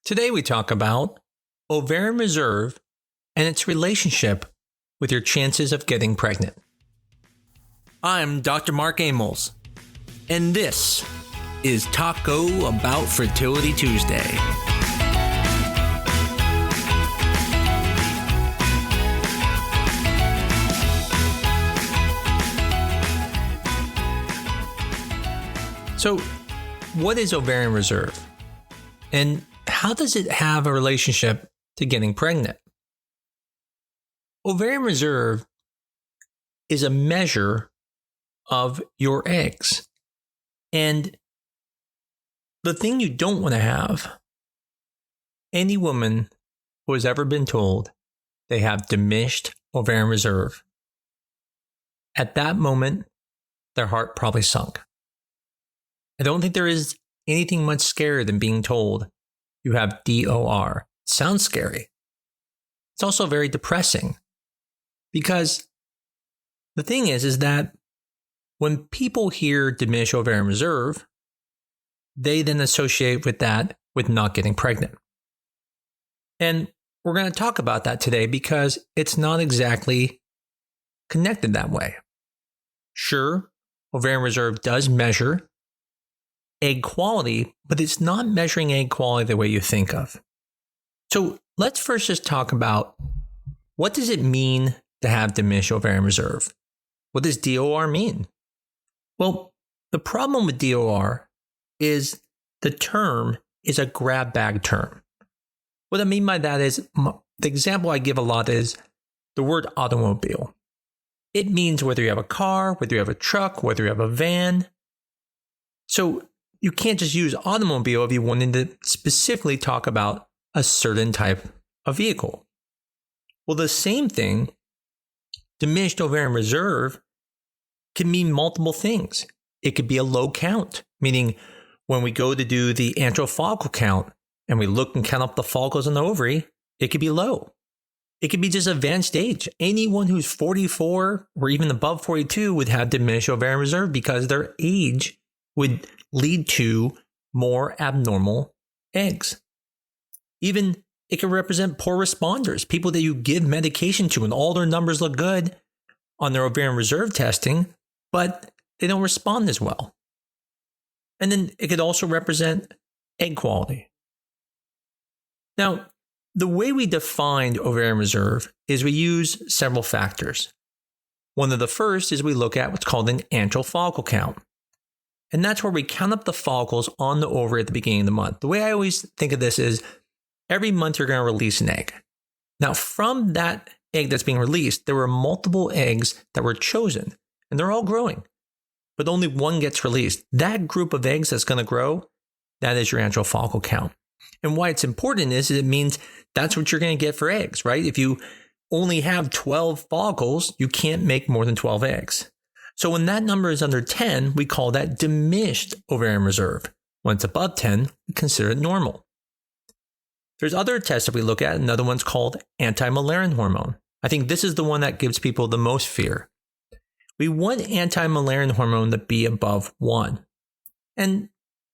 Today we talk about Ovarian Reserve and its relationship with your chances of getting pregnant. I'm Dr. Mark Amols, and this is Taco Bout Fertility Tuesday. So, what is Ovarian Reserve? And how does it have a relationship to getting pregnant? Ovarian Reserve is a measure of your eggs. And the thing you don't want to have, any woman who has ever been told they have diminished ovarian reserve, at that moment, their heart probably sunk. I don't think there is anything much scarier than being told you have DOR. It sounds scary. It's also very depressing because the thing is that when people hear diminished ovarian reserve, they then associate with that with not getting pregnant. And we're going to talk about that today because it's not exactly connected that way. Sure, ovarian reserve does measure egg quality, but it's not measuring egg quality the way you think of. So let's first just talk about what does it mean to have diminished ovarian reserve? What does DOR mean? Well, the problem with DOR is the term is a grab bag term. What I mean by that is, the example I give a lot is the word automobile. It means whether you have a car, whether you have a truck, whether you have a van. So you can't just use automobile if you wanted to specifically talk about a certain type of vehicle. Well, the same thing, diminished ovarian reserve, can mean multiple things. It could be a low count, meaning when we go to do the antral follicle count and we look and count up the follicles in the ovary, it could be low. It could be just advanced age. Anyone who's 44 or even above 42 would have diminished ovarian reserve because their age would lead to more abnormal eggs. Even it can represent poor responders, people that you give medication to and all their numbers look good on their ovarian reserve testing, but they don't respond as well. And then it could also represent egg quality. Now, the way we define ovarian reserve is we use several factors. One of the first is we look at what's called an antral follicle count. And that's where we count up the follicles on the ovary at the beginning of the month. The way I always think of this is every month you're going to release an egg. Now, from that egg that's being released, there were multiple eggs that were chosen, and they're all growing, but only one gets released. That group of eggs that's going to grow, that is your antral follicle count. And why it's important is it means that's what you're going to get for eggs, right? If you only have 12 follicles, you can't make more than 12 eggs. So when that number is under 10, we call that diminished ovarian reserve. When it's above 10, we consider it normal. There's other tests that we look at. Another one's called anti-Müllerian hormone. I think this is the one that gives people the most fear. We want anti-Müllerian hormone to be above 1. And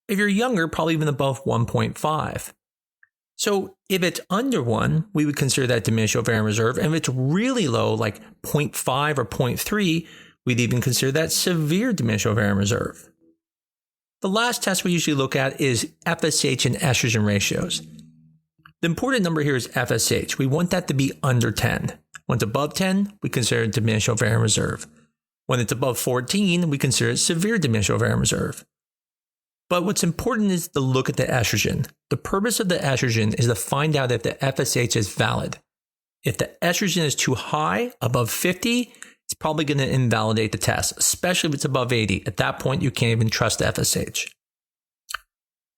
if you're younger, probably even above 1.5. So if it's under 1, we would consider that diminished ovarian reserve. And if it's really low, like 0.5 or 0.3, we'd even consider that severe diminished ovarian reserve. The last test we usually look at is FSH and estrogen ratios. The important number here is FSH. We want that to be under 10. When it's above 10, we consider it diminished ovarian reserve. When it's above 14, we consider it severe diminished ovarian reserve. But what's important is to look at the estrogen. The purpose of the estrogen is to find out if the FSH is valid. If the estrogen is too high, above 50, it's probably going to invalidate the test, especially if it's above 80. At that point, you can't even trust the FSH.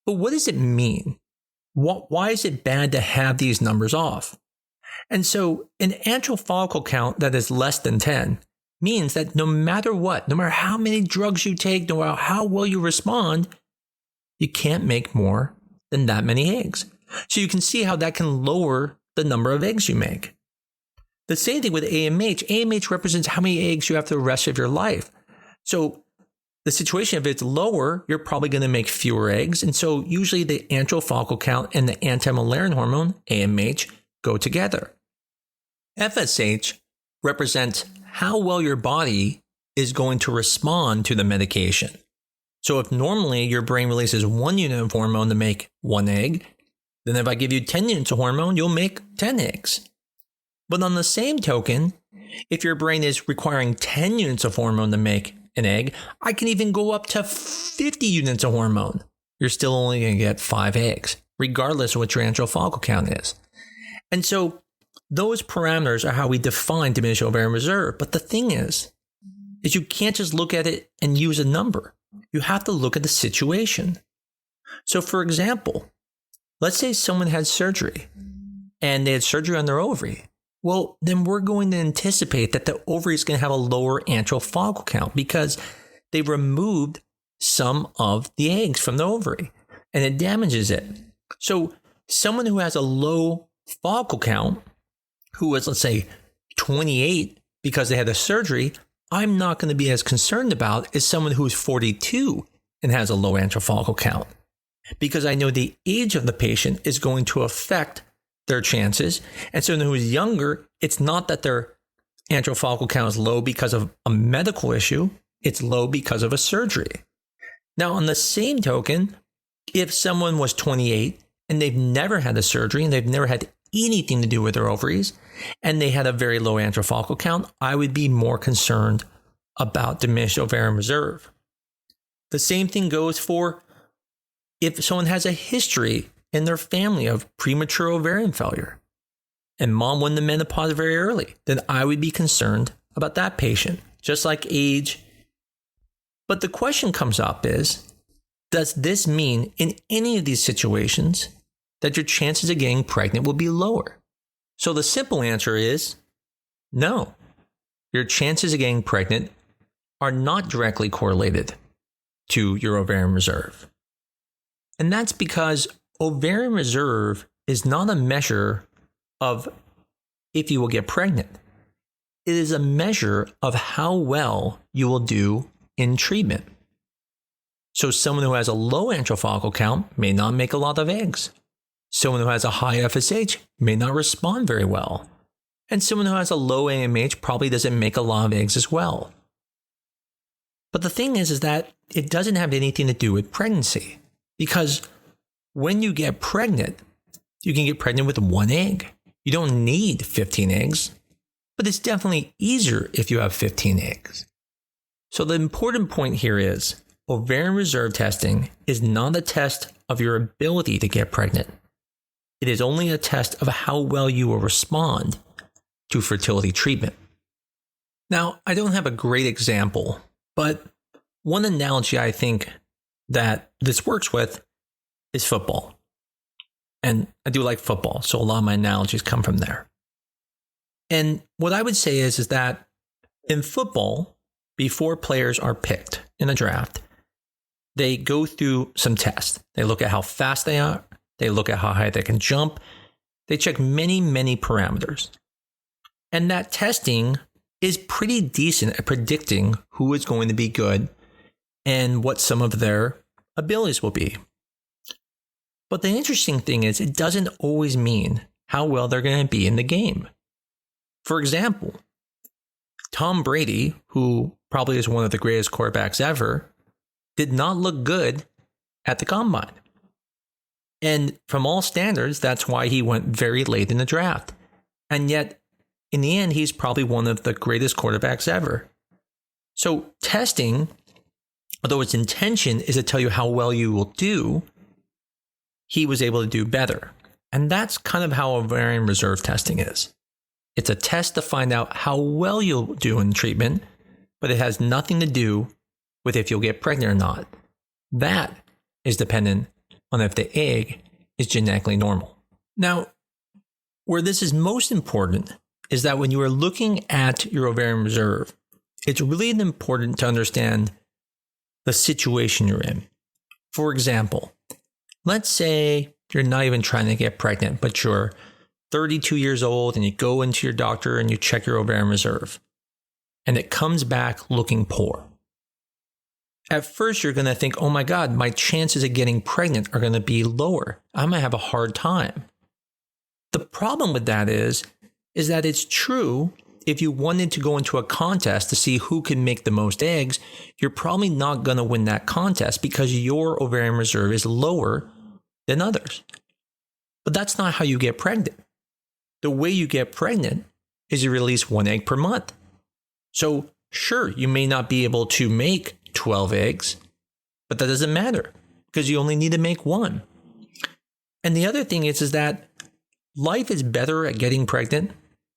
But what does it mean? Why is it bad to have these numbers off? And so an antral follicle count that is less than 10 means that no matter what, no matter how many drugs you take, no matter how well you respond, you can't make more than that many eggs. So you can see how that can lower the number of eggs you make. The same thing with AMH. AMH represents how many eggs you have for the rest of your life. So the situation, if it's lower, you're probably going to make fewer eggs. And so usually the antral follicle count and the anti-Müllerian hormone, AMH, go together. FSH represents how well your body is going to respond to the medication. So if normally your brain releases 1 unit of hormone to make 1 egg, then if I give you 10 units of hormone, you'll make 10 eggs. But on the same token, if your brain is requiring 10 units of hormone to make an egg, I can even go up to 50 units of hormone. You're still only going to get 5 eggs, regardless of what your antral follicle count is. And so those parameters are how we define diminished ovarian reserve. But the thing is you can't just look at it and use a number. You have to look at the situation. So for example, let's say someone had surgery and they had surgery on their ovary. Well, then we're going to anticipate that the ovary is going to have a lower antral follicle count because they removed some of the eggs from the ovary and it damages it. So someone who has a low follicle count, who is, let's say, 28 because they had a surgery, I'm not going to be as concerned about as someone who's 42 and has a low antral follicle count, because I know the age of the patient is going to affect their chances. And so someone who's younger, it's not that their antral follicle count is low because of a medical issue, it's low because of a surgery. Now, on the same token, if someone was 28 and they've never had a surgery and they've never had anything to do with their ovaries, and they had a very low antral follicle count, I would be more concerned about diminished ovarian reserve. The same thing goes for if someone has a history in their family of premature ovarian failure, and mom went to menopause very early, then I would be concerned about that patient, just like age. But the question comes up is, does this mean in any of these situations that your chances of getting pregnant will be lower? So the simple answer is no. Your chances of getting pregnant are not directly correlated to your ovarian reserve. And that's because ovarian reserve is not a measure of if you will get pregnant. It is a measure of how well you will do in treatment. So someone who has a low antral follicle count may not make a lot of eggs. Someone who has a high FSH may not respond very well. And someone who has a low AMH probably doesn't make a lot of eggs as well. But the thing is that it doesn't have anything to do with pregnancy. Because when you get pregnant, you can get pregnant with 1 egg. You don't need 15 eggs, but it's definitely easier if you have 15 eggs. So the important point here is ovarian reserve testing is not a test of your ability to get pregnant. It is only a test of how well you will respond to fertility treatment. Now, I don't have a great example, but one analogy I think that this works with is football. And I do like football, so a lot of my analogies come from there. And what I would say is that in football, before players are picked in a draft, they go through some tests. They look at how fast they are. They look at how high they can jump. They check many, many parameters. And that testing is pretty decent at predicting who is going to be good and what some of their abilities will be. But the interesting thing is it doesn't always mean how well they're going to be in the game. For example, Tom Brady, who probably is one of the greatest quarterbacks ever, did not look good at the combine. And from all standards, that's why he went very late in the draft. And yet, in the end, he's probably one of the greatest quarterbacks ever. So testing, although its intention is to tell you how well you will do, he was able to do better. And that's kind of how ovarian reserve testing is. It's a test to find out how well you'll do in treatment, but it has nothing to do with if you'll get pregnant or not. That is dependent on if the egg is genetically normal. Now, where this is most important is that when you are looking at your ovarian reserve, it's really important to understand the situation you're in. For example, let's say you're not even trying to get pregnant, but you're 32 years old and you go into your doctor and you check your ovarian reserve and it comes back looking poor. at first you're going to think, oh my God, my chances of getting pregnant are going to be lower. I'm going to have a hard time. The problem with that is that it's true. If you wanted to go into a contest to see who can make the most eggs, you're probably not going to win that contest because your ovarian reserve is lower than others. But that's not how you get pregnant. The way you get pregnant is you release 1 egg per month. So sure, you may not be able to make 12 eggs, but that doesn't matter because you only need to make 1. And the other thing is that life is better at getting pregnant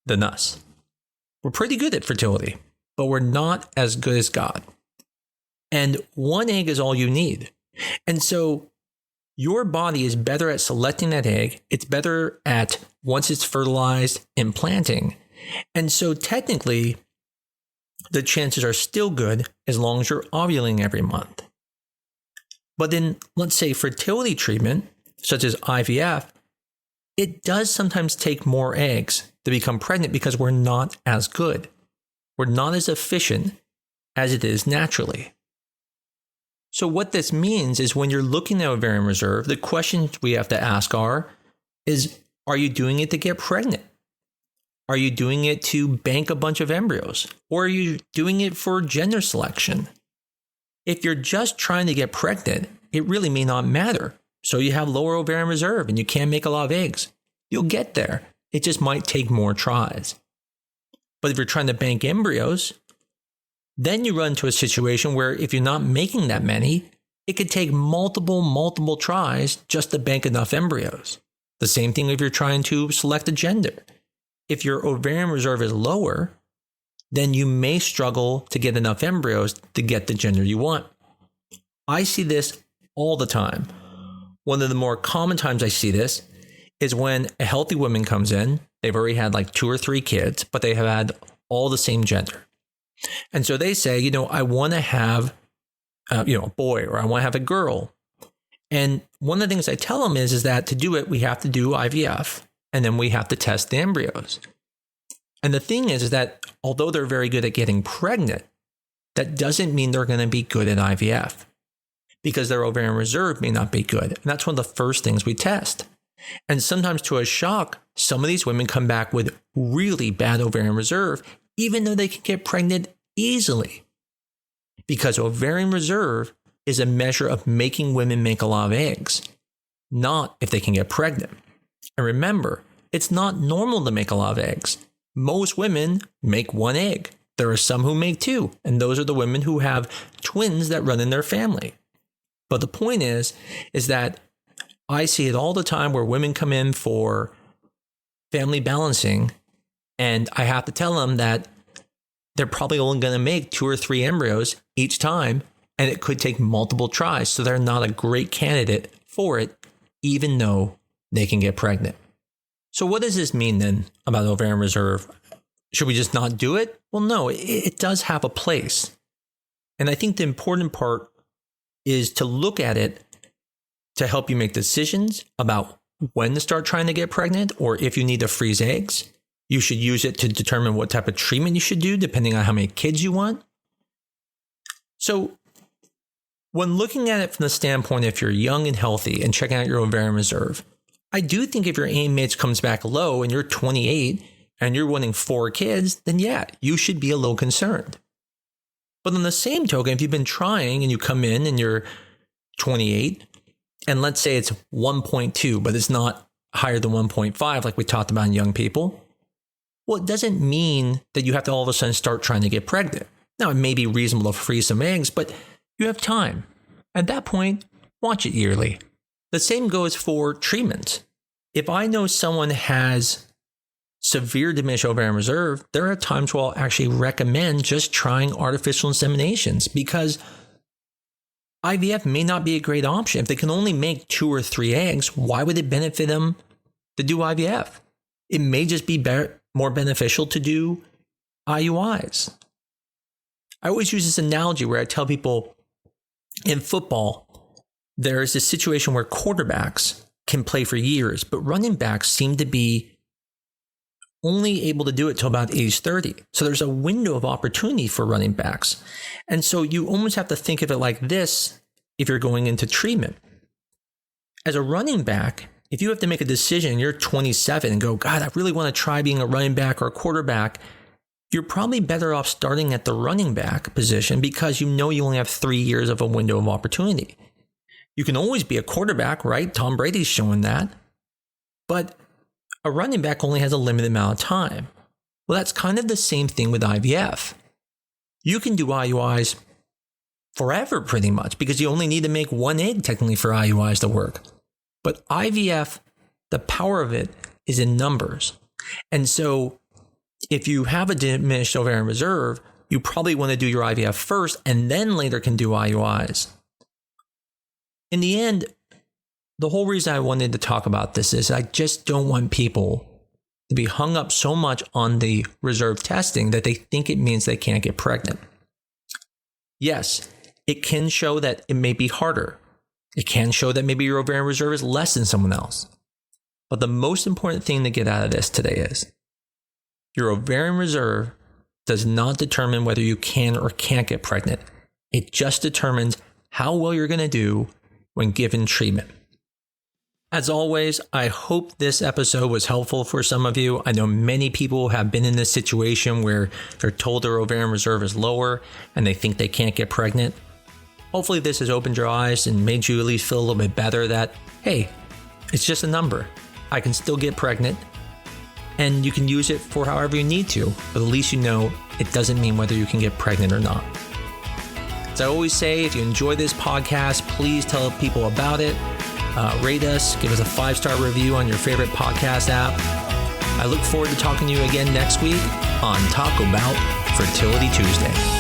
than us. We're pretty good at fertility, but we're not as good as God. And 1 egg is all you need. And so your body is better at selecting that egg. It's better at, once it's fertilized, implanting. And so technically, the chances are still good as long as you're ovulating every month. But in, let's say, fertility treatment, such as IVF, it does sometimes take more eggs to become pregnant because we're not as good. We're not as efficient as it is naturally. So what this means is when you're looking at ovarian reserve, the questions we have to ask are you doing it to get pregnant? Are you doing it to bank a bunch of embryos? Or are you doing it for gender selection? If you're just trying to get pregnant, it really may not matter. So you have lower ovarian reserve and you can't make a lot of eggs. You'll get there. It just might take more tries. But if you're trying to bank embryos, then you run into a situation where if you're not making that many, it could take multiple tries just to bank enough embryos. The same thing if you're trying to select a gender. If your ovarian reserve is lower, then you may struggle to get enough embryos to get the gender you want. I see this all the time. One of the more common times I see this is when a healthy woman comes in, they've already had like 2 or 3 kids, but they have had all the same gender. And so they say, I want to have, a boy, or I want to have a girl. And one of the things I tell them is that to do it, we have to do IVF, and then we have to test the embryos. And the thing is that although they're very good at getting pregnant, that doesn't mean they're going to be good at IVF because their ovarian reserve may not be good. And that's one of the first things we test. And sometimes to a shock, some of these women come back with really bad ovarian reserve, even though they can get pregnant easily. Because ovarian reserve is a measure of making women make a lot of eggs, not if they can get pregnant. And remember, it's not normal to make a lot of eggs. Most women make 1 egg. There are some who make 2, and those are the women who have twins that run in their family. But the point is that I see it all the time where women come in for family balancing, and I have to tell them that they're probably only going to make 2 or 3 embryos each time, and it could take multiple tries. So they're not a great candidate for it, even though they can get pregnant. So what does this mean then about ovarian reserve? Should we just not do it? Well, no, it does have a place. And I think the important part is to look at it to help you make decisions about when to start trying to get pregnant, or if you need to freeze eggs. You should use it to determine what type of treatment you should do, depending on how many kids you want. So when looking at it from the standpoint, if you're young and healthy and checking out your ovarian reserve, I do think if your AMH comes back low and you're 28 and you're wanting 4 kids, then yeah, you should be a little concerned. But on the same token, if you've been trying and you come in and you're 28, and let's say it's 1.2, but it's not higher than 1.5 like we talked about in young people, well, it doesn't mean that you have to all of a sudden start trying to get pregnant. Now, it may be reasonable to freeze some eggs, but you have time. At that point, watch it yearly. The same goes for treatment. If I know someone has severe diminished ovarian reserve, there are times where I'll actually recommend just trying artificial inseminations because IVF may not be a great option. If they can only make 2 or 3 eggs, why would it benefit them to do IVF? It may just be more beneficial to do IUIs. I always use this analogy where I tell people in football, there is this situation where quarterbacks can play for years, but running backs seem to be only able to do it till about age 30. So there's a window of opportunity for running backs. And so you almost have to think of it like this if you're going into treatment. As a running back, if you have to make a decision, you're 27 and go, God, I really want to try being a running back or a quarterback, you're probably better off starting at the running back position because you know you only have 3 years of a window of opportunity. You can always be a quarterback, right? Tom Brady's showing that. But a running back only has a limited amount of time. Well, that's kind of the same thing with IVF. You can do IUIs forever pretty much because you only need to make one egg technically for IUIs to work. But IVF, the power of it is in numbers. And so if you have a diminished ovarian reserve, you probably want to do your IVF first and then later can do IUIs. In the end, the whole reason I wanted to talk about this is I just don't want people to be hung up so much on the reserve testing that they think it means they can't get pregnant. Yes, it can show that it may be harder. It can show that maybe your ovarian reserve is less than someone else. But the most important thing to get out of this today is your ovarian reserve does not determine whether you can or can't get pregnant. It just determines how well you're going to do when given treatment. As always, I hope this episode was helpful for some of you. I know many people have been in this situation where they're told their ovarian reserve is lower and they think they can't get pregnant. Hopefully this has opened your eyes and made you at least feel a little bit better that, hey, it's just a number. I can still get pregnant and you can use it for however you need to, but at least you know it doesn't mean whether you can get pregnant or not. As I always say, if you enjoy this podcast, please tell people about it. Rate us, give us a 5-star review on your favorite podcast app. I look forward to talking to you again next week on Taco Bout Fertility Tuesday.